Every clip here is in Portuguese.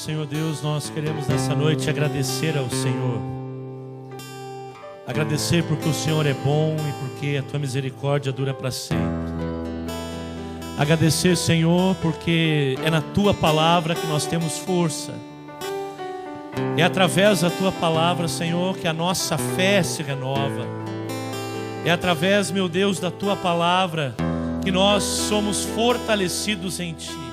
Senhor Deus, nós queremos nessa noite agradecer ao Senhor. Agradecer porque o Senhor é bom e porque a Tua misericórdia dura para sempre. Agradecer, Senhor, porque é na Tua palavra que nós temos força. É através da Tua palavra, Senhor, que a nossa fé se renova. É através, meu Deus, da Tua palavra que nós somos fortalecidos em Ti.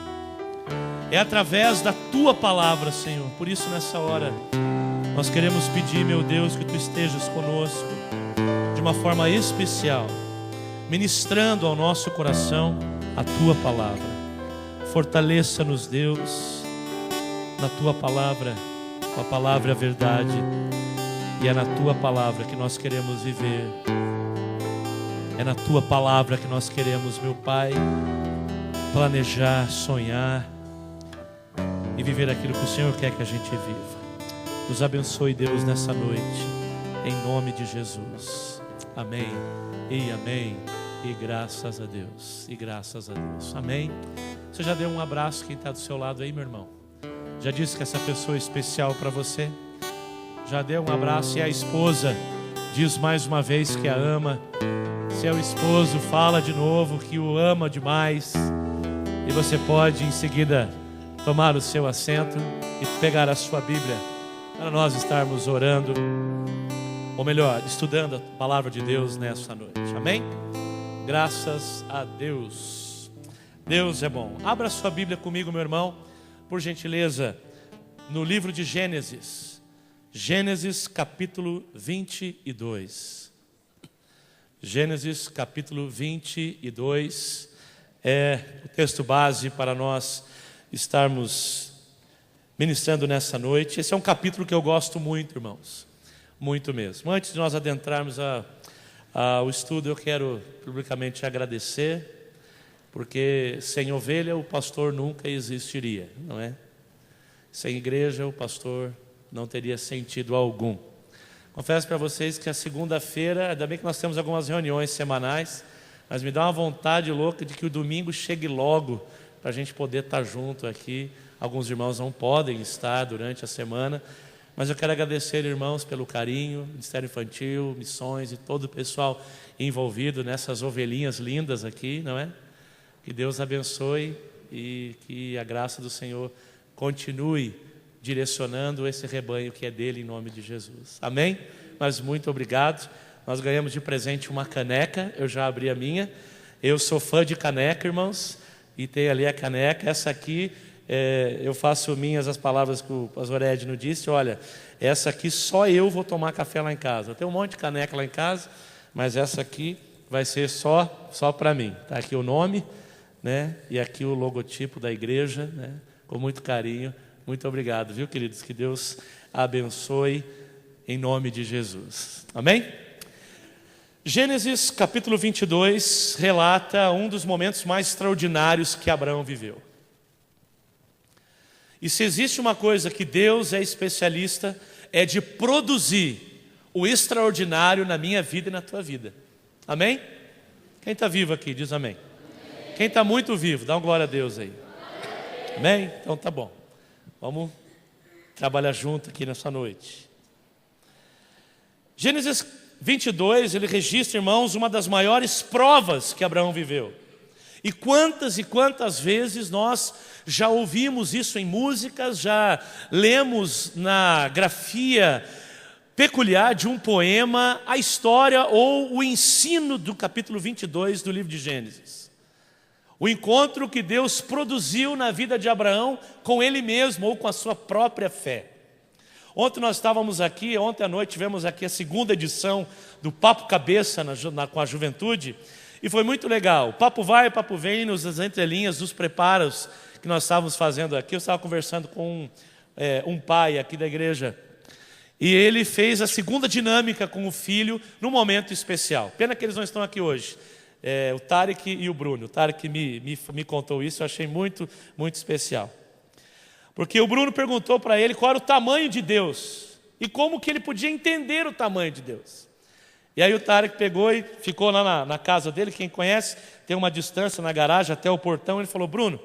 É através da Tua palavra, Senhor. Por isso, nessa hora, nós queremos pedir, meu Deus, que Tu estejas conosco de uma forma especial, ministrando ao nosso coração a Tua palavra. Fortaleça-nos, Deus, na Tua palavra. A palavra é a verdade, e é na Tua palavra que nós queremos viver. É na Tua palavra que nós queremos, meu Pai, planejar, sonhar e viver aquilo que o Senhor quer que a gente viva. Nos abençoe, Deus, nessa noite, em nome de Jesus. Amém e amém. E graças a Deus, e graças a Deus. Amém. Você já deu um abraço quem está do seu lado aí, meu irmão? Já disse que essa pessoa é especial para você? Já deu um abraço? E a esposa diz mais uma vez que a ama. Se é o esposo, fala de novo que o ama demais. E você pode em seguida tomar o seu assento e pegar a sua Bíblia para nós estarmos orando, ou melhor, estudando a palavra de Deus nessa noite. Amém? Graças a Deus. Deus é bom. Abra sua Bíblia comigo, meu irmão, por gentileza, no livro de Gênesis. Gênesis capítulo 22. Gênesis capítulo 22 é o texto base para nós estarmos ministrando nessa noite. Esse é um capítulo que eu gosto muito, irmãos, muito mesmo. Antes de nós adentrarmos ao estudo, eu quero publicamente agradecer, porque sem ovelha o pastor nunca existiria, não é? Sem igreja o pastor não teria sentido algum. Confesso para vocês que a segunda-feira, ainda bem que nós temos algumas reuniões semanais, mas me dá uma vontade louca de que o domingo chegue logo, para a gente poder estar junto aqui. Alguns irmãos não podem estar durante a semana, mas eu quero agradecer, irmãos, pelo carinho, Ministério Infantil, Missões e todo o pessoal envolvido nessas ovelhinhas lindas aqui, não é? Que Deus abençoe e que a graça do Senhor continue direcionando esse rebanho que é dele, em nome de Jesus. Amém? Mas muito obrigado. Nós ganhamos de presente uma caneca, eu já abri a minha. Eu sou fã de caneca, irmãos, e tem ali a caneca. Essa aqui, eu faço minhas as palavras que o pastor Edno disse. Olha, essa aqui só eu vou tomar café lá em casa. Eu tenho um monte de caneca lá em casa, mas essa aqui vai ser só para mim. Está aqui o nome, né? E aqui o logotipo da igreja, né? Com muito carinho. Muito obrigado, viu, queridos? Que Deus abençoe em nome de Jesus. Amém? Gênesis capítulo 22 relata um dos momentos mais extraordinários que Abraão viveu. E se existe uma coisa que Deus é especialista, é de produzir o extraordinário na minha vida e na tua vida. Amém? Quem está vivo aqui, diz amém. Quem está muito vivo, dá uma glória a Deus aí. Amém? Então tá bom. Vamos trabalhar junto aqui nessa noite. Gênesis 22, ele registra, irmãos, uma das maiores provas que Abraão viveu. E quantas vezes nós já ouvimos isso em músicas, já lemos na grafia peculiar de um poema a história ou o ensino do capítulo 22 do livro de Gênesis. O encontro que Deus produziu na vida de Abraão com ele mesmo ou com a sua própria fé. Ontem nós estávamos aqui, ontem à noite tivemos aqui a segunda edição do Papo Cabeça com a juventude, e foi muito legal. Papo vai, papo vem, nas entrelinhas dos preparos que nós estávamos fazendo aqui. Eu estava conversando com um pai aqui da igreja, e ele fez a segunda dinâmica com o filho num momento especial. Pena que eles não estão aqui hoje. O Tarek e o Bruno. O Tarek me contou isso, eu achei muito, muito especial. Porque o Bruno perguntou para ele qual era o tamanho de Deus e como que ele podia entender o tamanho de Deus. E aí o Tarek pegou e ficou lá na casa dele. Quem conhece, tem uma distância na garagem até o portão. Ele falou: Bruno,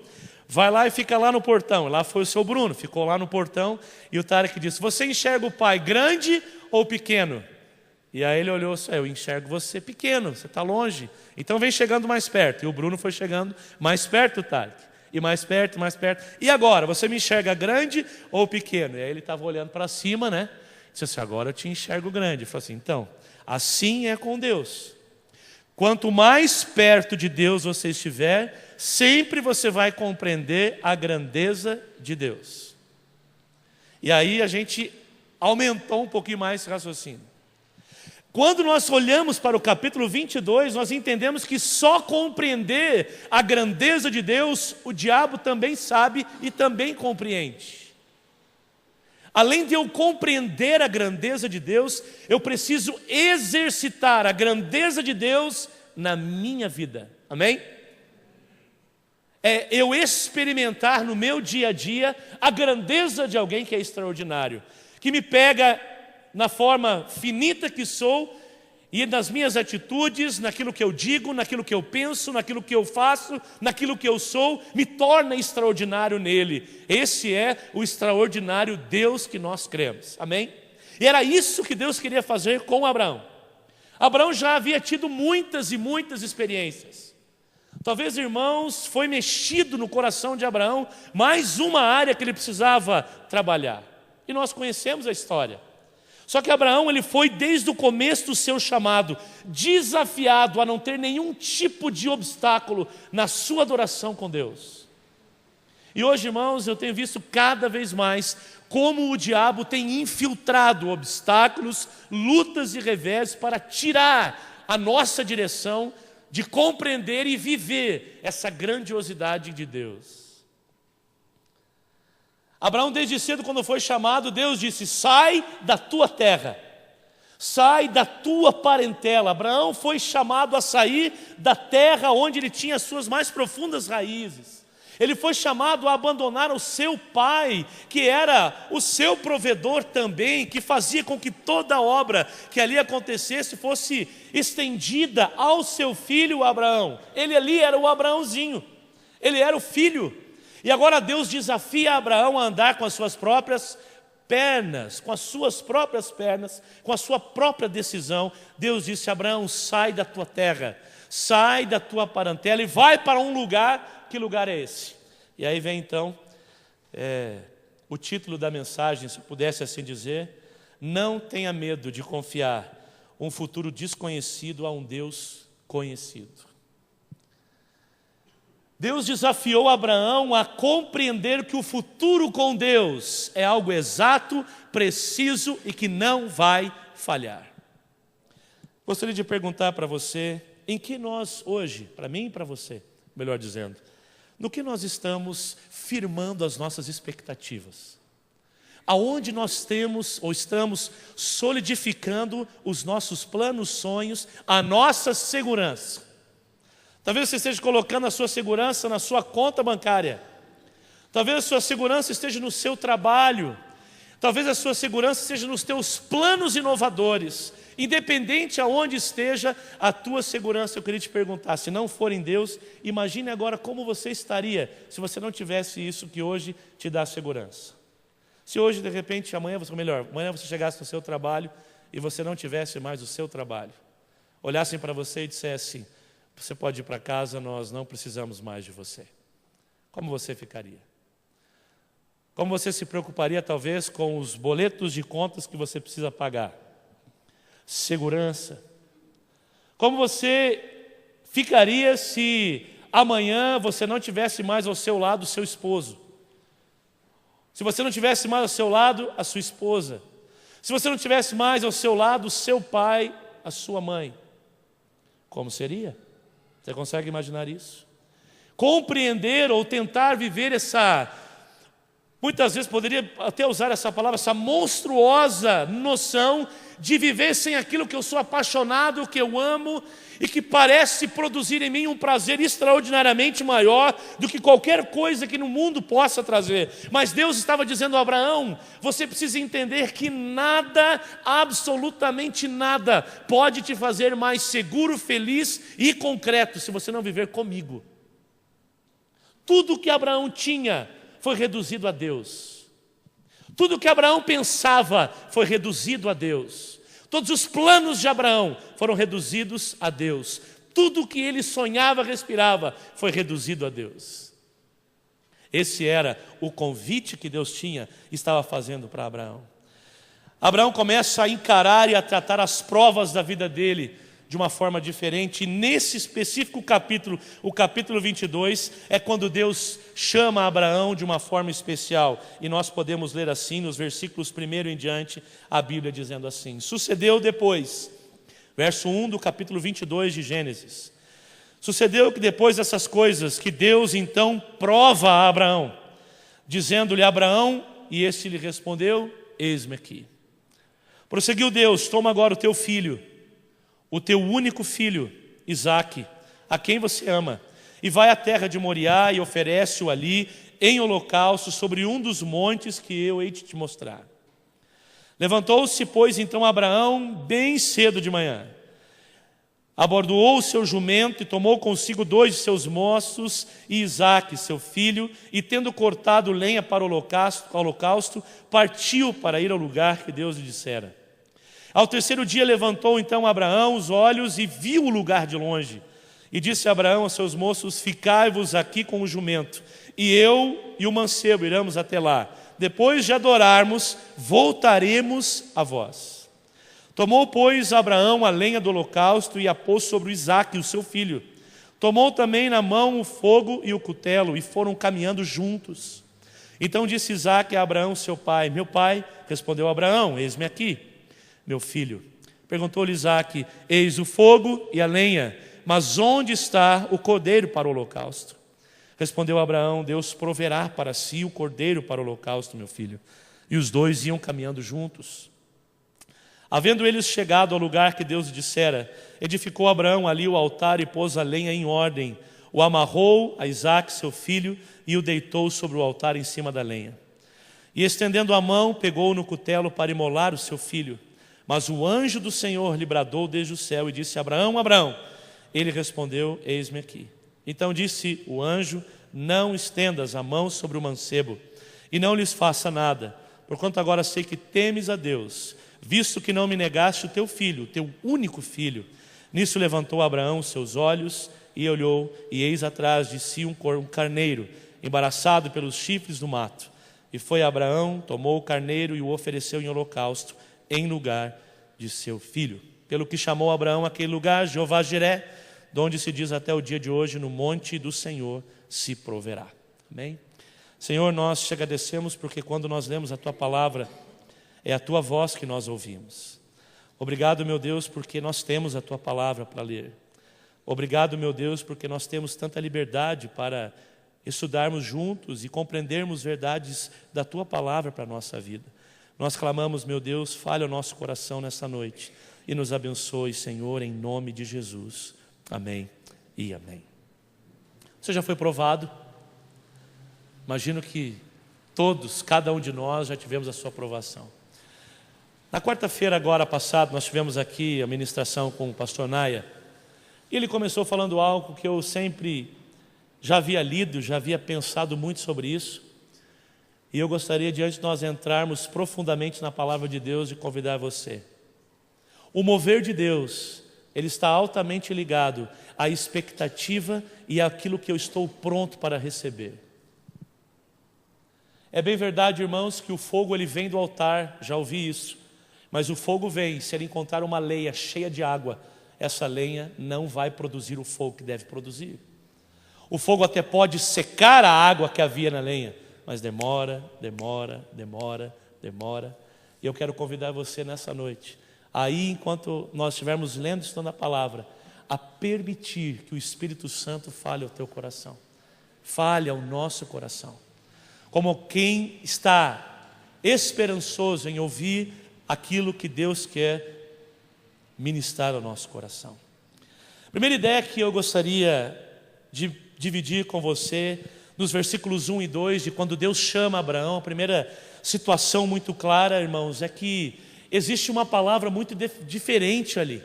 vai lá e fica lá no portão. Lá foi o seu Bruno, ficou lá no portão. E o Tarek disse, você enxerga o pai grande ou pequeno? E aí ele olhou, eu enxergo você pequeno, você está longe. Então vem chegando mais perto. E o Bruno foi chegando mais perto, Tarek. E mais perto, mais perto. E agora, você me enxerga grande ou pequeno? E aí ele estava olhando para cima, né? Disse assim, agora eu te enxergo grande. Ele falou assim, então, assim é com Deus. Quanto mais perto de Deus você estiver, sempre você vai compreender a grandeza de Deus. E aí a gente aumentou um pouquinho mais esse raciocínio. Quando nós olhamos para o capítulo 22, nós entendemos que só compreender a grandeza de Deus, o diabo também sabe e também compreende. Além de eu compreender a grandeza de Deus, eu preciso exercitar a grandeza de Deus na minha vida. Amém? É eu experimentar no meu dia a dia a grandeza de alguém que é extraordinário, que me pega na forma finita que sou e nas minhas atitudes, naquilo que eu digo, naquilo que eu penso, naquilo que eu faço, naquilo que eu sou, me torna extraordinário nele. Esse é o extraordinário Deus que nós cremos. Amém? E era isso que Deus queria fazer com Abraão. Abraão já havia tido muitas e muitas experiências. Talvez, irmãos, foi mexido no coração de Abraão mais uma área que ele precisava trabalhar. E nós conhecemos a história. Só que Abraão, ele foi desde o começo do seu chamado desafiado a não ter nenhum tipo de obstáculo na sua adoração com Deus. E hoje, irmãos, eu tenho visto cada vez mais como o diabo tem infiltrado obstáculos, lutas e revés para tirar a nossa direção de compreender e viver essa grandiosidade de Deus. Abraão, desde cedo, quando foi chamado, Deus disse, sai da tua terra, sai da tua parentela. Abraão foi chamado a sair da terra onde ele tinha as suas mais profundas raízes. Ele foi chamado a abandonar o seu pai, que era o seu provedor também, que fazia com que toda obra que ali acontecesse fosse estendida ao seu filho Abraão. Ele ali era o Abraãozinho, ele era o filho. E agora Deus desafia Abraão a andar com as suas próprias pernas, com a sua própria decisão. Deus disse, Abraão, sai da tua terra, sai da tua parentela e vai para um lugar. Que lugar é esse? E aí vem então o título da mensagem, se pudesse assim dizer, não tenha medo de confiar um futuro desconhecido a um Deus conhecido. Deus desafiou Abraão a compreender que o futuro com Deus é algo exato, preciso e que não vai falhar. Gostaria de perguntar para você, em que nós hoje, para mim e para você, melhor dizendo, no que nós estamos firmando as nossas expectativas? Aonde nós temos ou estamos solidificando os nossos planos, sonhos, a nossa segurança? Talvez você esteja colocando a sua segurança na sua conta bancária. Talvez a sua segurança esteja no seu trabalho. Talvez a sua segurança esteja nos teus planos inovadores. Independente aonde esteja a tua segurança, eu queria te perguntar, se não for em Deus, imagine agora como você estaria se você não tivesse isso que hoje te dá segurança. Se hoje, de repente, amanhã você chegasse no seu trabalho e você não tivesse mais o seu trabalho. Olhassem para você e dissessem, você pode ir para casa, nós não precisamos mais de você. Como você ficaria? Como você se preocuparia, talvez, com os boletos de contas que você precisa pagar? Segurança. Como você ficaria se amanhã você não tivesse mais ao seu lado o seu esposo? Se você não tivesse mais ao seu lado a sua esposa? Se você não tivesse mais ao seu lado o seu pai, a sua mãe? Como seria? Você consegue imaginar isso? Compreender ou tentar viver essa, muitas vezes poderia até usar essa palavra, essa monstruosa noção de viver sem aquilo que eu sou apaixonado, que eu amo e que parece produzir em mim um prazer extraordinariamente maior do que qualquer coisa que no mundo possa trazer. Mas Deus estava dizendo a Abraão, você precisa entender que nada, absolutamente nada, pode te fazer mais seguro, feliz e concreto se você não viver comigo. Tudo que Abraão tinha foi reduzido a Deus. Tudo que Abraão pensava foi reduzido a Deus. Todos os planos de Abraão foram reduzidos a Deus. Tudo que ele sonhava, respirava, foi reduzido a Deus. Esse era o convite que Deus estava fazendo para Abraão. Abraão começa a encarar e a tratar as provas da vida dele de uma forma diferente. E nesse específico capítulo, o capítulo 22, é quando Deus chama Abraão de uma forma especial. E nós podemos ler assim, nos versículos 1 em diante, a Bíblia dizendo assim: sucedeu depois, verso 1 do capítulo 22 de Gênesis. Sucedeu que depois dessas coisas, que Deus então prova a Abraão, dizendo-lhe: Abraão, e este lhe respondeu: eis-me aqui. Prosseguiu Deus: toma agora o teu filho, o teu único filho, Isaque, a quem você ama, e vai à terra de Moriá e oferece-o ali em holocausto sobre um dos montes que eu hei de te mostrar. Levantou-se, pois, então Abraão bem cedo de manhã, abordoou o seu jumento e tomou consigo 2 de seus moços e Isaque, seu filho, e tendo cortado lenha para o holocausto, partiu para ir ao lugar que Deus lhe dissera. Ao terceiro dia levantou então Abraão os olhos e viu o lugar de longe. E disse Abraão aos seus moços: ficai-vos aqui com o jumento, e eu e o mancebo iremos até lá. Depois de adorarmos, voltaremos a vós. Tomou, pois, Abraão a lenha do holocausto e a pôs sobre Isaque, o seu filho. Tomou também na mão o fogo e o cutelo, e foram caminhando juntos. Então disse Isaque a Abraão, seu pai: meu pai. Respondeu Abraão: eis-me aqui, meu filho. Perguntou-lhe Isaque: eis o fogo e a lenha, mas onde está o cordeiro para o holocausto? Respondeu Abraão: Deus proverá para si o cordeiro para o holocausto, meu filho. E os dois iam caminhando juntos. Havendo eles chegado ao lugar que Deus lhe dissera, edificou Abraão ali o altar e pôs a lenha em ordem. O amarrou a Isaque, seu filho, e o deitou sobre o altar em cima da lenha. E estendendo a mão, pegou no cutelo para imolar o seu filho. Mas o anjo do Senhor lhe bradou desde o céu e disse: Abraão, Abraão. Ele respondeu: eis-me aqui. Então disse o anjo: não estendas a mão sobre o mancebo, e não lhes faça nada, porquanto agora sei que temes a Deus, visto que não me negaste o teu filho, o teu único filho. Nisso levantou Abraão os seus olhos e olhou, e eis atrás de si um carneiro, embaraçado pelos chifres do mato. E foi Abraão, tomou o carneiro e o ofereceu em holocausto, em lugar de seu filho. Pelo que chamou Abraão aquele lugar Jeová Jiré, de onde se diz até o dia de hoje: no monte do Senhor se proverá. Amém? Senhor, nós te agradecemos porque quando nós lemos a tua palavra, é a tua voz que nós ouvimos. Obrigado, meu Deus, porque nós temos a tua palavra para ler. Obrigado, meu Deus, porque nós temos tanta liberdade para estudarmos juntos e compreendermos verdades da tua palavra para a nossa vida. Nós clamamos, meu Deus, fale ao nosso coração nessa noite e nos abençoe, Senhor, em nome de Jesus. Amém e amém. Você já foi provado? Imagino que todos, cada um de nós já tivemos a sua aprovação. Na quarta-feira agora passada, nós tivemos aqui a ministração com o pastor Naya. E ele começou falando algo que eu sempre já havia lido, já havia pensado muito sobre isso. E eu gostaria, de antes de nós entrarmos profundamente na palavra de Deus, de convidar você. O mover de Deus, ele está altamente ligado à expectativa e àquilo que eu estou pronto para receber. É bem verdade, irmãos, que o fogo ele vem do altar, já ouvi isso. Mas o fogo vem, se ele encontrar uma lenha cheia de água, essa lenha não vai produzir o fogo que deve produzir. O fogo até pode secar a água que havia na lenha, mas demora. E eu quero convidar você nessa noite, aí enquanto nós estivermos lendo e estudando a palavra, a permitir que o Espírito Santo fale ao teu coração. Fale ao nosso coração. Como quem está esperançoso em ouvir aquilo que Deus quer ministrar ao nosso coração. Primeira ideia que eu gostaria de dividir com você, nos versículos 1 e 2, de quando Deus chama Abraão, a primeira situação muito clara, irmãos, é que existe uma palavra muito diferente ali.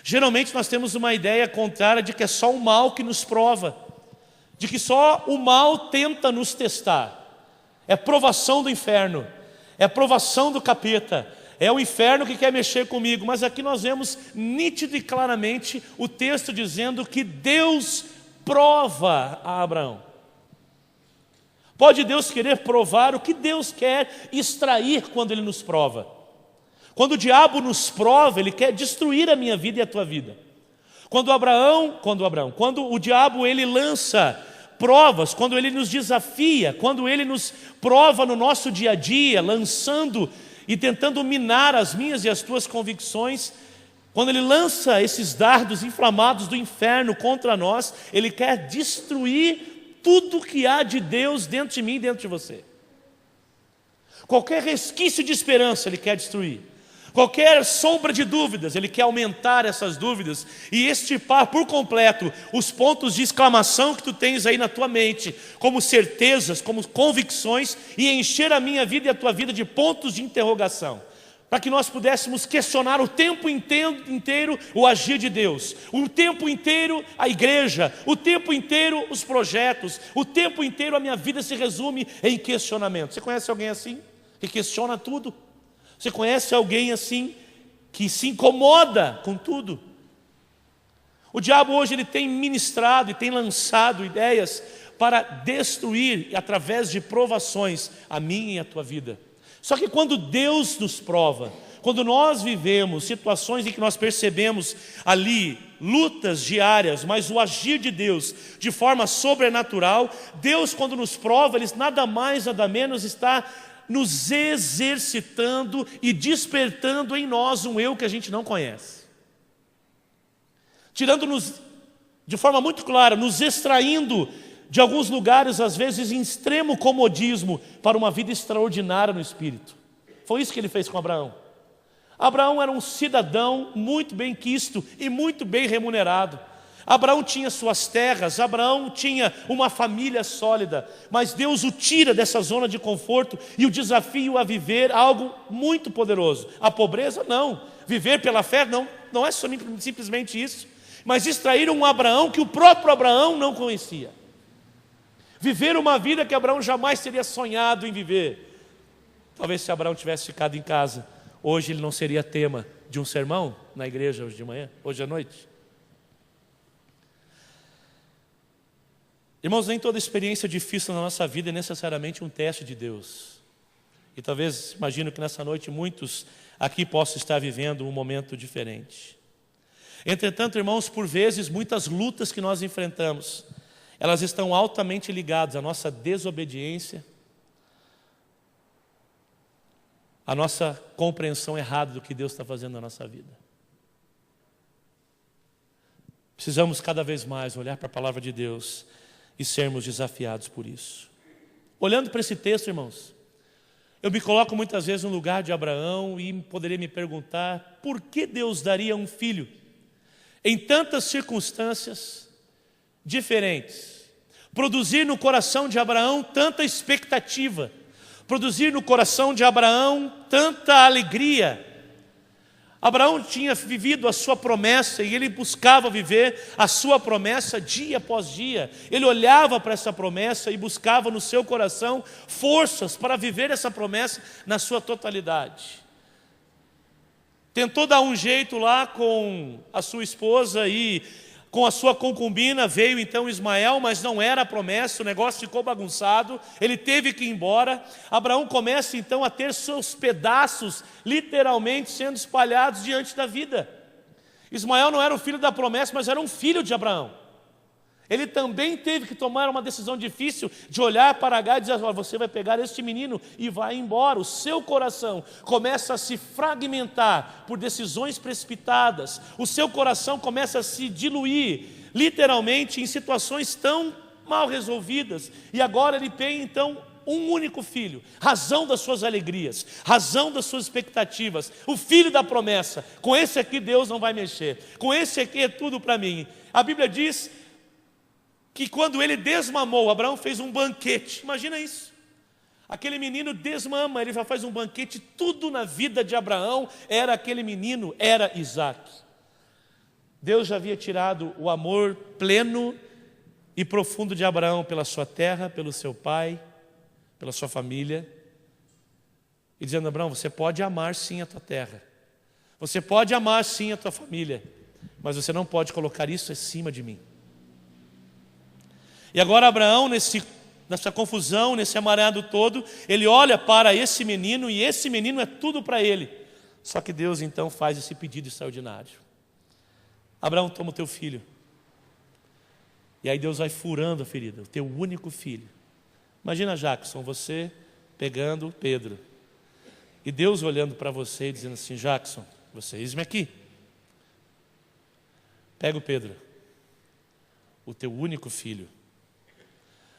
Geralmente nós temos uma ideia contrária de que é só o mal que nos prova, de que só o mal tenta nos testar. É provação do inferno, é provação do capeta, é o inferno que quer mexer comigo. Mas aqui nós vemos nítido e claramente o texto dizendo que Deus prova a Abraão. Pode Deus querer provar o que Deus quer extrair quando Ele nos prova. Quando o diabo nos prova, ele quer destruir a minha vida e a tua vida. Quando o diabo ele lança provas, quando ele nos desafia, quando ele nos prova no nosso dia a dia, lançando e tentando minar as minhas e as tuas convicções, quando ele lança esses dardos inflamados do inferno contra nós, ele quer destruir tudo que há de Deus dentro de mim e dentro de você. Qualquer resquício de esperança ele quer destruir. Qualquer sombra de dúvidas, ele quer aumentar essas dúvidas e extirpar por completo os pontos de exclamação que tu tens aí na tua mente, como certezas, como convicções, e encher a minha vida e a tua vida de pontos de interrogação, para que nós pudéssemos questionar o tempo inteiro o agir de Deus, o tempo inteiro a igreja, o tempo inteiro os projetos, o tempo inteiro a minha vida se resume em questionamento. Você conhece alguém assim, que questiona tudo? Você conhece alguém assim, que se incomoda com tudo? O diabo hoje ele tem ministrado e tem lançado ideias para destruir, através de provações, a minha e a tua vida. Só que quando Deus nos prova, quando nós vivemos situações em que nós percebemos ali lutas diárias, mas o agir de Deus de forma sobrenatural, Deus quando nos prova, Ele nada mais, nada menos está nos exercitando e despertando em nós um eu que a gente não conhece. Tirando-nos de forma muito clara, nos extraindo de alguns lugares, às vezes em extremo comodismo, para uma vida extraordinária no Espírito. Foi isso que Ele fez com Abraão. Abraão era um cidadão muito bem quisto e muito bem remunerado. Abraão tinha suas terras, Abraão tinha uma família sólida, mas Deus o tira dessa zona de conforto e o desafia a viver algo muito poderoso. A pobreza não, viver pela fé não é simplesmente isso, mas extrair um Abraão que o próprio Abraão não conhecia. Viver uma vida que Abraão jamais teria sonhado em viver. Talvez se Abraão tivesse ficado em casa, hoje ele não seria tema de um sermão na igreja hoje de manhã, hoje à noite. Irmãos, nem toda experiência difícil na nossa vida é necessariamente um teste de Deus. E talvez, imagino que nessa noite muitos aqui possam estar vivendo um momento diferente. Entretanto, irmãos, por vezes, muitas lutas que nós enfrentamos, elas estão altamente ligadas à nossa desobediência, à nossa compreensão errada do que Deus está fazendo na nossa vida. Precisamos cada vez mais olhar para a palavra de Deus e sermos desafiados por isso. Olhando para esse texto, irmãos, eu me coloco muitas vezes no lugar de Abraão e poderia me perguntar por que Deus daria um filho em tantas circunstâncias diferentes, produzir no coração de Abraão tanta expectativa, produzir no coração de Abraão tanta alegria. Abraão tinha vivido a sua promessa e ele buscava viver a sua promessa dia após dia. Ele olhava para essa promessa e buscava no seu coração forças para viver essa promessa na sua totalidade. Tentou dar um jeito lá com a sua esposa e com a sua concubina, veio então Ismael, mas não era a promessa, o negócio ficou bagunçado, ele teve que ir embora. Abraão começa então a ter seus pedaços literalmente sendo espalhados diante da vida. Ismael não era o filho da promessa, mas era um filho de Abraão. Ele também teve que tomar uma decisão difícil de olhar para Agar e dizer: você vai pegar este menino e vai embora. O seu coração começa a se fragmentar por decisões precipitadas. O seu coração começa a se diluir, literalmente, em situações tão mal resolvidas. E agora ele tem então um único filho, razão das suas alegrias, razão das suas expectativas, o filho da promessa. Com esse aqui Deus não vai mexer, com esse aqui é tudo para mim. A Bíblia diz que quando ele desmamou, Abraão fez um banquete. Imagina isso. Aquele menino desmama, ele já faz um banquete. Tudo na vida de Abraão era aquele menino, era Isaque. Deus já havia tirado o amor pleno e profundo de Abraão pela sua terra, pelo seu pai, pela sua família, e dizendo: Abraão, você pode amar sim a tua terra, você pode amar sim a tua família, mas você não pode colocar isso acima de mim. E agora Abraão, nessa confusão, nesse amarrado todo, ele olha para esse menino, e esse menino é tudo para ele. Só que Deus então faz esse pedido extraordinário: Abraão, toma o teu filho. E aí Deus vai furando a ferida, o teu único filho. Imagina, Jackson, você pegando Pedro, e Deus olhando para você e dizendo assim: Jackson, você eis-me aqui. Pega o Pedro, o teu único filho,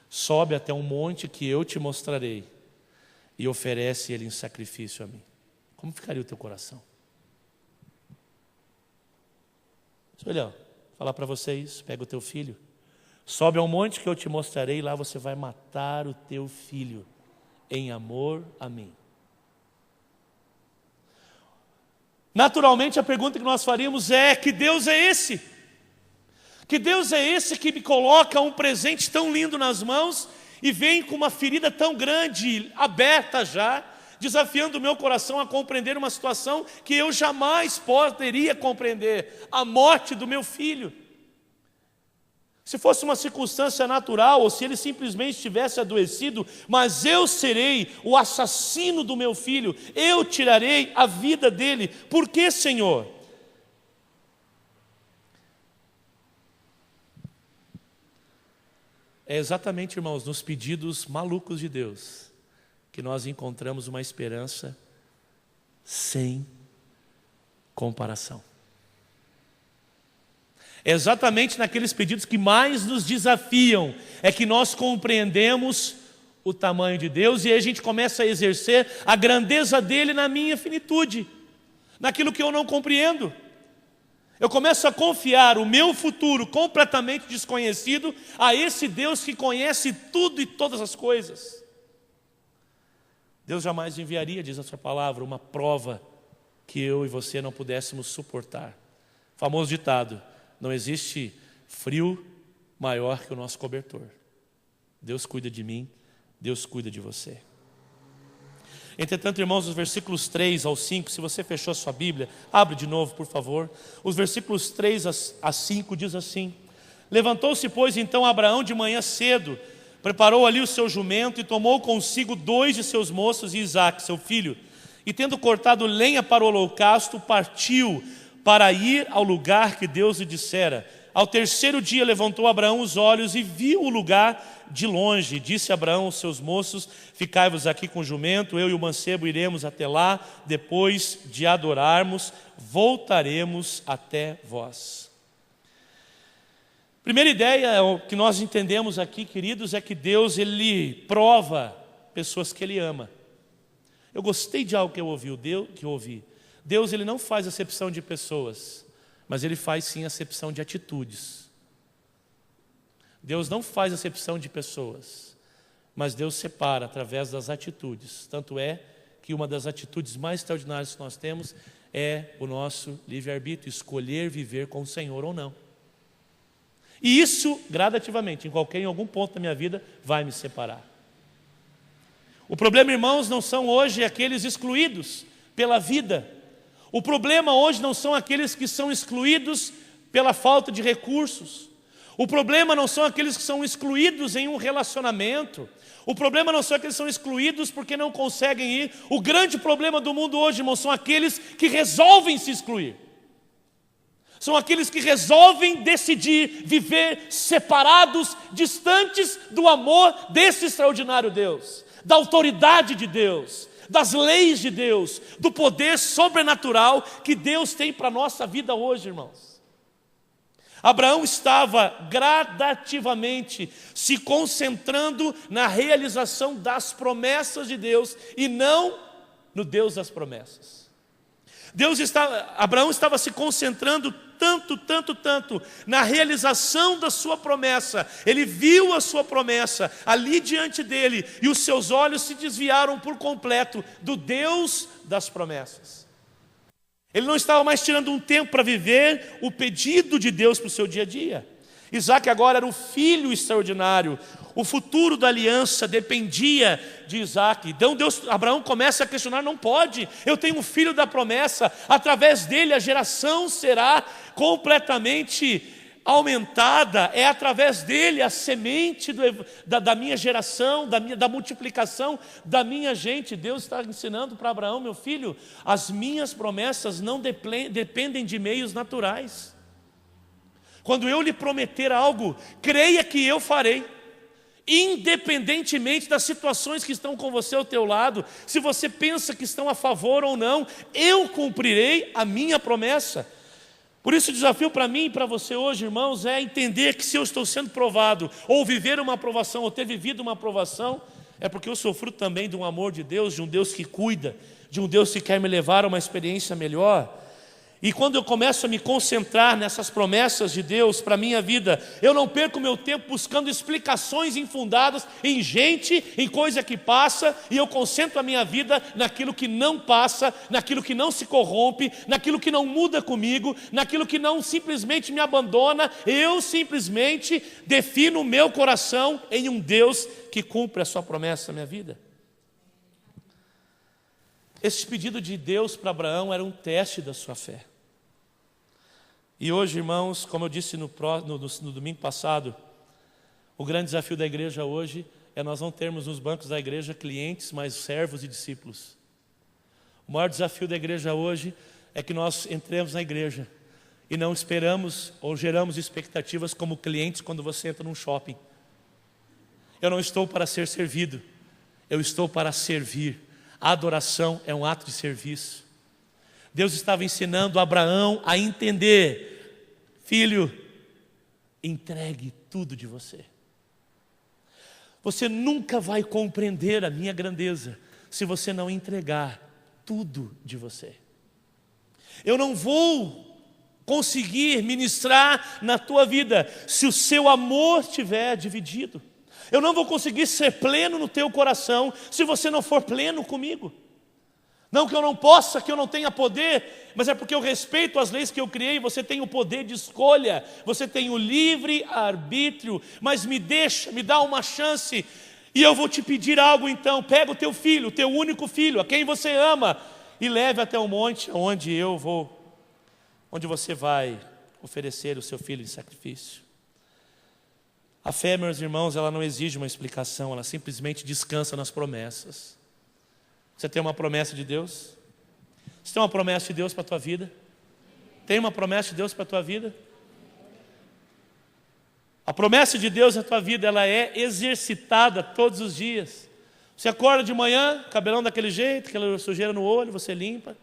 sobe até um monte que eu te mostrarei e oferece ele em sacrifício a mim. Como ficaria o teu coração? Olha, falar para vocês: pega o teu filho, sobe ao monte que eu te mostrarei, lá você vai matar o teu filho em amor a mim. Naturalmente a pergunta que nós faríamos é: que Deus é esse? Que Deus é esse que me coloca um presente tão lindo nas mãos e vem com uma ferida tão grande, aberta já, desafiando o meu coração a compreender uma situação que eu jamais poderia compreender: a morte do meu filho. Se fosse uma circunstância natural, ou se ele simplesmente tivesse adoecido, mas eu serei o assassino do meu filho, eu tirarei a vida dele. Por quê, Senhor? É exatamente, irmãos, nos pedidos malucos de Deus que nós encontramos uma esperança sem comparação. É exatamente naqueles pedidos que mais nos desafiam é que nós compreendemos o tamanho de Deus, e aí a gente começa a exercer a grandeza dele na minha finitude, naquilo que eu não compreendo. Eu começo a confiar o meu futuro completamente desconhecido a esse Deus que conhece tudo e todas as coisas. Deus jamais enviaria, diz a sua palavra, uma prova que eu e você não pudéssemos suportar. Famoso ditado: não existe frio maior que o nosso cobertor. Deus cuida de mim, Deus cuida de você. Entretanto, irmãos, os versículos 3 ao 5, se você fechou a sua Bíblia, abre de novo, por favor. Os versículos 3 a 5 diz assim: levantou-se, pois, então Abraão de manhã cedo, preparou ali o seu jumento e tomou consigo 2 de seus moços e Isaque, seu filho, e tendo cortado lenha para o holocausto, partiu para ir ao lugar que Deus lhe dissera. Ao terceiro dia levantou Abraão os olhos e viu o lugar de longe. Disse Abraão aos seus moços: ficai-vos aqui com o jumento, eu e o mancebo iremos até lá, depois de adorarmos, voltaremos até vós. Primeira ideia que nós entendemos aqui, queridos, é que Deus, ele prova pessoas que ele ama. Eu gostei de algo que eu ouvi. Deus, ele não faz acepção de pessoas, mas ele faz sim acepção de atitudes. Deus não faz acepção de pessoas, mas Deus separa através das atitudes. Tanto é que uma das atitudes mais extraordinárias que nós temos é o nosso livre-arbítrio, escolher viver com o Senhor ou não. E isso, gradativamente, em algum ponto da minha vida, vai me separar. O problema, irmãos, não são hoje aqueles excluídos pela vida. O problema hoje não são aqueles que são excluídos pela falta de recursos. O problema não são aqueles que são excluídos em um relacionamento. O problema não são aqueles que são excluídos porque não conseguem ir. O grande problema do mundo hoje, irmãos, são aqueles que resolvem se excluir. São aqueles que resolvem decidir viver separados, distantes do amor desse extraordinário Deus, da autoridade de Deus, das leis de Deus, do poder sobrenatural que Deus tem para a nossa vida hoje, irmãos. Abraão estava gradativamente se concentrando na realização das promessas de Deus e não no Deus das promessas. Abraão estava se concentrando tanto na realização da sua promessa. Ele viu a sua promessa ali diante dele e os seus olhos se desviaram por completo do Deus das promessas. Ele não estava mais tirando um tempo para viver o pedido de Deus para o seu dia a dia. Isaac agora era o filho extraordinário. O futuro da aliança dependia de Isaac. Então Abraão começa a questionar: não pode, eu tenho um filho da promessa, através dele a geração será completamente aumentada, é através dele a semente da minha geração, da multiplicação da minha gente. Deus está ensinando para Abraão: meu filho, as minhas promessas não dependem de meios naturais. Quando eu lhe prometer algo, creia que eu farei, independentemente das situações que estão com você ao teu lado. Se você pensa que estão a favor ou não, eu cumprirei a minha promessa. Por isso o desafio para mim e para você hoje, irmãos, é entender que se eu estou sendo provado, ou viver uma aprovação, ou ter vivido uma aprovação, é porque eu sou fruto também de um amor de Deus, de um Deus que cuida, de um Deus que quer me levar a uma experiência melhor. E quando eu começo a me concentrar nessas promessas de Deus para a minha vida, eu não perco meu tempo buscando explicações infundadas em gente, em coisa que passa, e eu concentro a minha vida naquilo que não passa, naquilo que não se corrompe, naquilo que não muda comigo, naquilo que não simplesmente me abandona. Eu simplesmente defino o meu coração em um Deus que cumpre a sua promessa na minha vida. Esse pedido de Deus para Abraão era um teste da sua fé. E hoje, irmãos, como eu disse no domingo passado, o grande desafio da igreja hoje é nós não termos nos bancos da igreja clientes, mas servos e discípulos. O maior desafio da igreja hoje é que nós entremos na igreja e não esperamos ou geramos expectativas como clientes quando você entra num shopping. Eu não estou para ser servido, eu estou para servir. A adoração é um ato de serviço. Deus estava ensinando Abraão a entender: filho, entregue tudo de você. Você nunca vai compreender a minha grandeza se você não entregar tudo de você. Eu não vou conseguir ministrar na tua vida se o seu amor estiver dividido. Eu não vou conseguir ser pleno no teu coração se você não for pleno comigo. Não que eu não possa, que eu não tenha poder, mas é porque eu respeito as leis que eu criei. Você tem o poder de escolha, você tem o livre arbítrio, mas me dá uma chance, e eu vou te pedir algo então. Pega o teu filho, o teu único filho, a quem você ama, e leve até o monte onde você vai oferecer o seu filho em sacrifício. A fé, meus irmãos, ela não exige uma explicação, ela simplesmente descansa nas promessas. Você tem uma promessa de Deus? Você tem uma promessa de Deus para a tua vida? Tem uma promessa de Deus para a tua vida? A promessa de Deus na tua vida, ela é exercitada todos os dias. Você acorda de manhã, cabelão daquele jeito, aquela sujeira no olho, você limpa,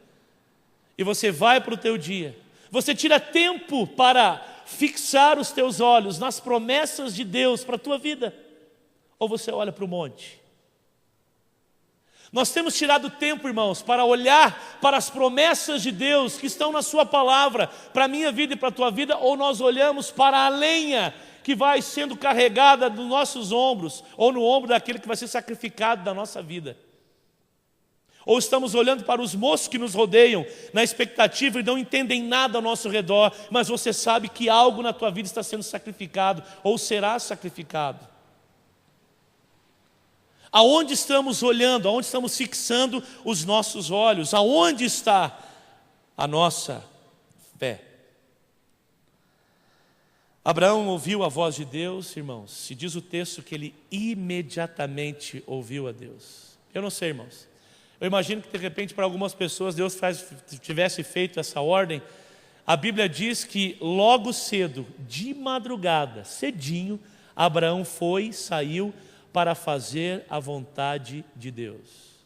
e você vai para o teu dia. Você tira tempo para fixar os teus olhos nas promessas de Deus para a tua vida? Ou você olha para o monte? Nós temos tirado tempo, irmãos, para olhar para as promessas de Deus que estão na sua palavra, para a minha vida e para a tua vida, ou nós olhamos para a lenha que vai sendo carregada nos nossos ombros, ou no ombro daquele que vai ser sacrificado da nossa vida? Ou estamos olhando para os moços que nos rodeiam, na expectativa e não entendem nada ao nosso redor, mas você sabe que algo na tua vida está sendo sacrificado, ou será sacrificado? Aonde estamos olhando, aonde estamos fixando os nossos olhos? Aonde está a nossa fé? Abraão ouviu a voz de Deus, irmãos. Se diz o texto que ele imediatamente ouviu a Deus. Eu não sei, irmãos. Eu imagino que de repente para algumas pessoas Deus tivesse feito essa ordem. A Bíblia diz que logo cedo, de madrugada, cedinho, Abraão saiu para fazer a vontade de Deus.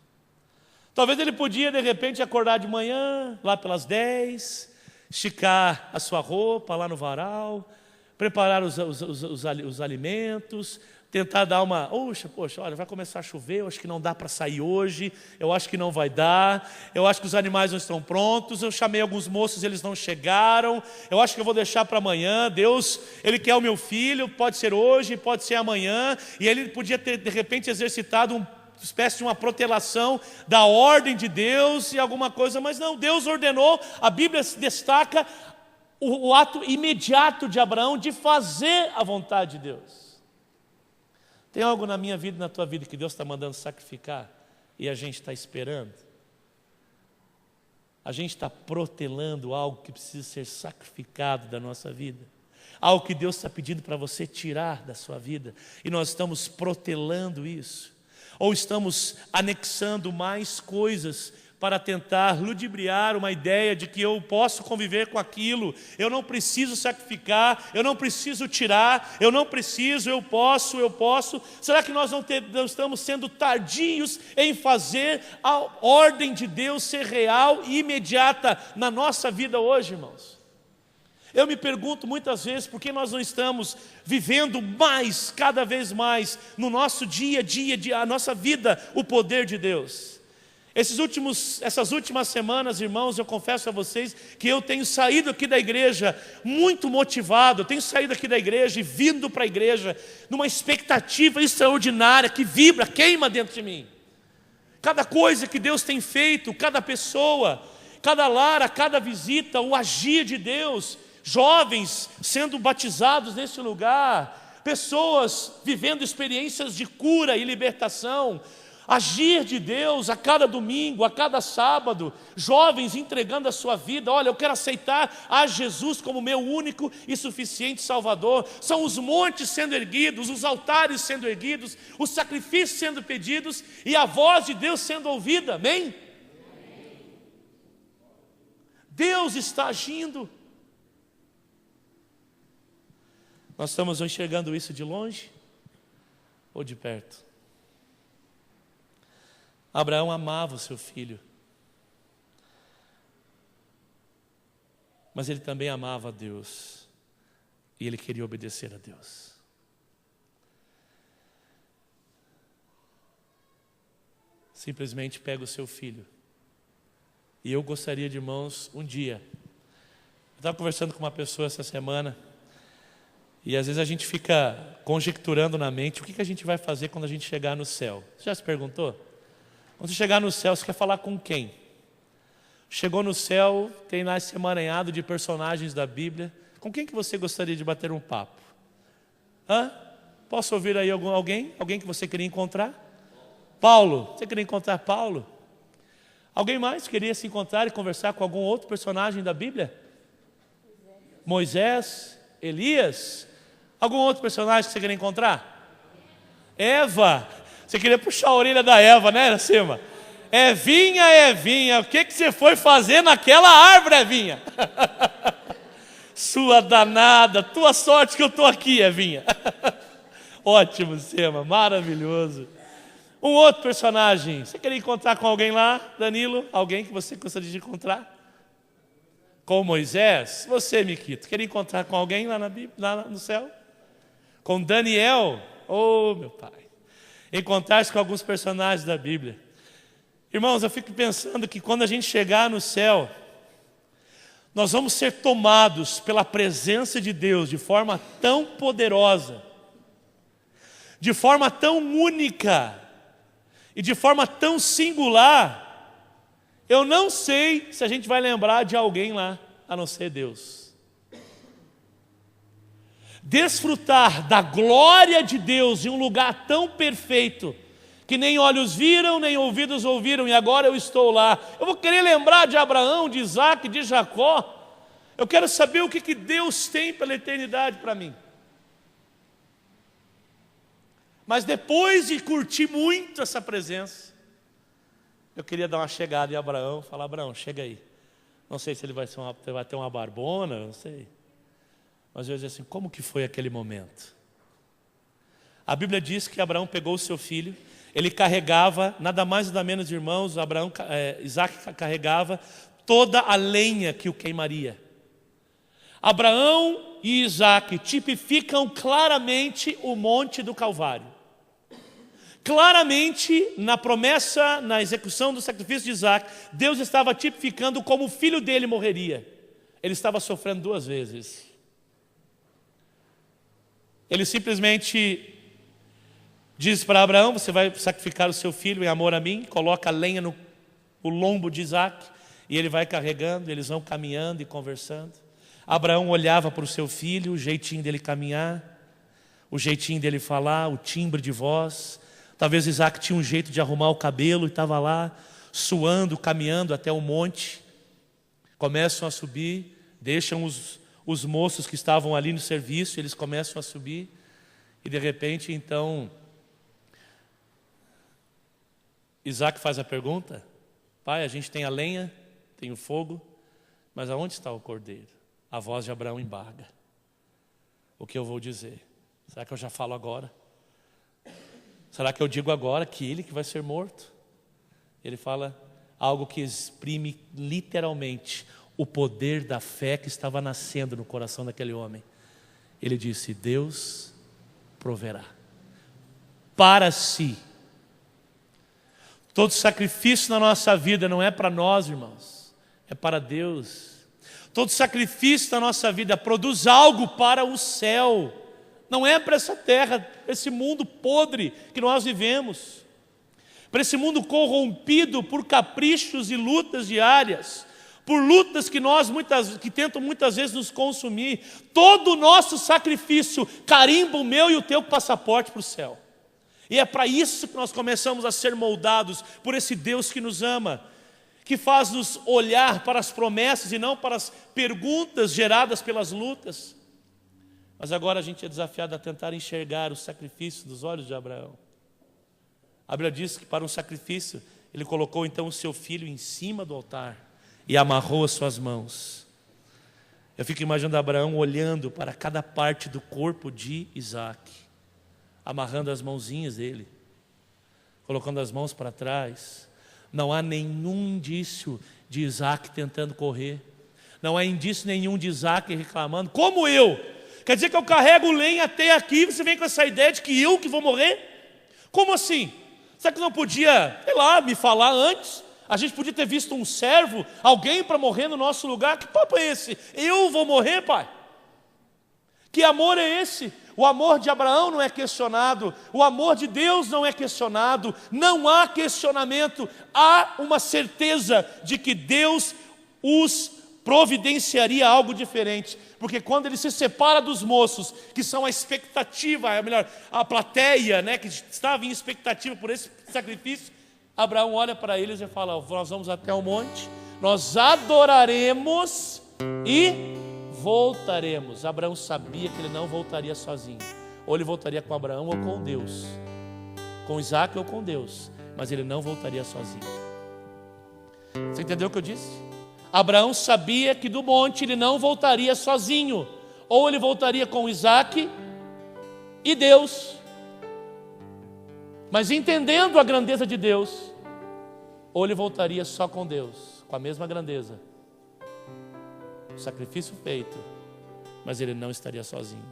Talvez ele podia de repente acordar de manhã, lá pelas 10, esticar a sua roupa lá no varal, preparar os alimentos, tentar dar uma, poxa, olha, vai começar a chover, eu acho que não dá para sair hoje, eu acho que não vai dar, eu acho que os animais não estão prontos, eu chamei alguns moços, eles não chegaram, eu acho que eu vou deixar para amanhã. Deus, Ele quer o meu filho, pode ser hoje, pode ser amanhã, e ele podia ter de repente exercitado uma espécie de uma protelação da ordem de Deus e alguma coisa, mas não, Deus ordenou. A Bíblia destaca o ato imediato de Abraão de fazer a vontade de Deus. Tem algo na minha vida e na tua vida que Deus está mandando sacrificar e a gente está esperando? A gente está protelando algo que precisa ser sacrificado da nossa vida? Algo que Deus está pedindo para você tirar da sua vida, e nós estamos protelando isso? Ou estamos anexando mais coisas para tentar ludibriar uma ideia de que eu posso conviver com aquilo, eu não preciso sacrificar, eu não preciso tirar, eu não preciso, eu posso. Será que nós não estamos sendo tardios em fazer a ordem de Deus ser real e imediata na nossa vida hoje, irmãos? Eu me pergunto muitas vezes por que nós não estamos vivendo mais, cada vez mais, no nosso dia a dia, a nossa vida, o poder de Deus. Essas últimas semanas, irmãos, eu confesso a vocês que eu tenho saído aqui da igreja muito motivado, eu tenho saído aqui da igreja e vindo para a igreja numa expectativa extraordinária que vibra, queima dentro de mim. Cada coisa que Deus tem feito, cada pessoa, cada lar, cada visita, o agir de Deus, jovens sendo batizados nesse lugar, pessoas vivendo experiências de cura e libertação, agir de Deus a cada domingo, a cada sábado, jovens entregando a sua vida. Olha, eu quero aceitar a Jesus como meu único e suficiente Salvador. São os montes sendo erguidos, os altares sendo erguidos, os sacrifícios sendo pedidos e a voz de Deus sendo ouvida, amém? Deus está agindo. Nós estamos enxergando isso de longe ou de perto? Abraão amava o seu filho, mas ele também amava a Deus, e ele queria obedecer a Deus. Simplesmente pega o seu filho, e eu gostaria de, irmãos, um dia, eu estava conversando com uma pessoa essa semana, e às vezes a gente fica conjecturando na mente o que a gente vai fazer quando a gente chegar no céu. Você já se perguntou? Quando você chegar no céu, você quer falar com quem? Chegou no céu, tem lá esse emaranhado de personagens da Bíblia. Com quem que você gostaria de bater um papo? Posso ouvir aí alguém? Alguém que você queria encontrar? Paulo. Você queria encontrar Paulo? Alguém mais queria se encontrar e conversar com algum outro personagem da Bíblia? Moisés? Elias? Algum outro personagem que você queria encontrar? Eva. Você queria puxar a orelha da Eva, né, acima? Evinha, o que você foi fazer naquela árvore, Evinha? Sua danada, tua sorte que eu estou aqui, Evinha. Ótimo, Sema, maravilhoso. Um outro personagem, você queria encontrar com alguém lá, Danilo? Alguém que você gostaria de encontrar? Com Moisés? Você, Miquito, queria encontrar com alguém lá, lá no céu? Com Daniel? Oh, meu pai. Encontrar-se com alguns personagens da Bíblia. Irmãos, eu fico pensando que quando a gente chegar no céu, nós vamos ser tomados pela presença de Deus de forma tão poderosa, de forma tão única e de forma tão singular. Eu não sei se a gente vai lembrar de alguém lá, a não ser Deus. Desfrutar da glória de Deus em um lugar tão perfeito, que nem olhos viram, nem ouvidos ouviram, e agora eu estou lá. Eu vou querer lembrar de Abraão, de Isaac, de Jacó. Eu quero saber o que Deus tem pela eternidade para mim. Mas depois de curtir muito essa presença, eu queria dar uma chegada em Abraão, falar: Abraão, chega aí. Não sei se ele vai ter uma barbona, não sei. Mas eu ia dizer assim: como que foi aquele momento? A Bíblia diz que Abraão pegou o seu filho, ele carregava, nada mais nada menos, irmãos, Isaac carregava toda a lenha que o queimaria. Abraão e Isaac tipificam claramente o monte do Calvário. Claramente, na promessa, na execução do sacrifício de Isaac, Deus estava tipificando como o filho dele morreria. Ele estava sofrendo 2 vezes. Ele simplesmente diz para Abraão: você vai sacrificar o seu filho em amor a mim. Coloca a lenha no lombo de Isaac, e ele vai carregando, eles vão caminhando e conversando. Abraão olhava para o seu filho, o jeitinho dele caminhar, o jeitinho dele falar, o timbre de voz. Talvez Isaac tinha um jeito de arrumar o cabelo e estava lá, suando, caminhando até o monte. Começam a subir, deixam os moços que estavam ali no serviço, eles começam a subir. E de repente, então, Isaac faz a pergunta: pai, a gente tem a lenha, tem o fogo, mas aonde está o cordeiro? A voz de Abraão embarga. O que eu vou dizer? Será que eu já falo agora? Será que eu digo agora que ele que vai ser morto? Ele fala algo que exprime literalmente o poder da fé que estava nascendo no coração daquele homem. Ele disse: Deus proverá para si. Todo sacrifício na nossa vida não é para nós, irmãos, é para Deus. Todo sacrifício na nossa vida produz algo para o céu. Não é para essa terra, esse mundo podre que nós vivemos, para esse mundo corrompido por caprichos e lutas diárias, por lutas que tentam muitas vezes nos consumir. Todo o nosso sacrifício carimba o meu e o teu passaporte para o céu. E é para isso que nós começamos a ser moldados por esse Deus que nos ama, que faz nos olhar para as promessas e não para as perguntas geradas pelas lutas. Mas agora a gente é desafiado a tentar enxergar o sacrifício dos olhos de Abraão. A Bíblia diz que para um sacrifício, ele colocou então o seu filho em cima do altar e amarrou as suas mãos. Eu fico imaginando Abraão olhando para cada parte do corpo de Isaac, amarrando as mãozinhas dele, colocando as mãos para trás. Não há nenhum indício de Isaac tentando correr. Não há indício nenhum de Isaac reclamando: como eu? Quer dizer que eu carrego lenha até aqui e você vem com essa ideia de que eu que vou morrer? Como assim? Será que não podia, sei lá, me falar antes? A gente podia ter visto um servo, alguém para morrer no nosso lugar. Que papo é esse? Eu vou morrer, pai? Que amor é esse? O amor de Abraão não é questionado, o amor de Deus não é questionado, não há questionamento, há uma certeza de que Deus os providenciaria algo diferente. Porque quando ele se separa dos moços, que são a expectativa, a plateia, né, que estava em expectativa por esse sacrifício, Abraão olha para eles e fala: nós vamos até o monte, nós adoraremos e voltaremos. Abraão sabia que ele não voltaria sozinho. Ou ele voltaria com Abraão ou com Deus, com Isaac ou com Deus, mas ele não voltaria sozinho. Você entendeu o que eu disse? Abraão sabia que do monte ele não voltaria sozinho. Ou ele voltaria com Isaac e Deus, mas entendendo a grandeza de Deus, ou ele voltaria só com Deus, com a mesma grandeza, o sacrifício feito, mas ele não estaria sozinho.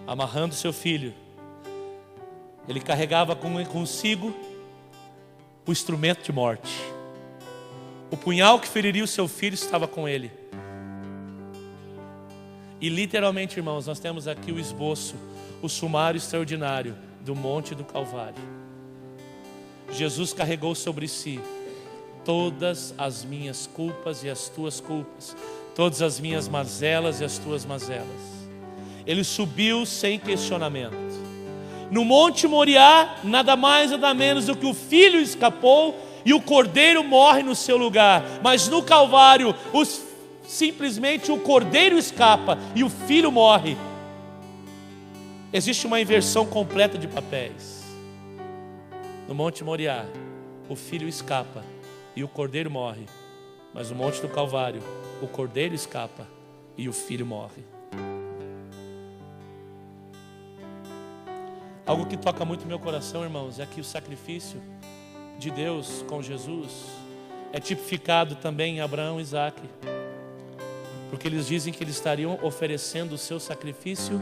Amarrando seu filho, ele carregava consigo o instrumento de morte. O punhal que feriria o seu filho estava com ele. E literalmente, irmãos, nós temos aqui o esboço, o sumário extraordinário do Monte do Calvário. Jesus carregou sobre si todas as minhas culpas e as tuas culpas, todas as minhas mazelas e as tuas mazelas. Ele subiu sem questionamento. No Monte Moriá, nada mais, nada menos do que o filho escapou e o cordeiro morre no seu lugar. Mas no Calvário, simplesmente o cordeiro escapa e o filho morre. Existe uma inversão completa de papéis. No Monte Moriá, o filho escapa e o cordeiro morre. Mas no Monte do Calvário, o cordeiro escapa e o filho morre. Algo que toca muito no meu coração, irmãos, é que o sacrifício de Deus com Jesus é tipificado também em Abraão e Isaac, porque eles dizem que eles estariam oferecendo o seu sacrifício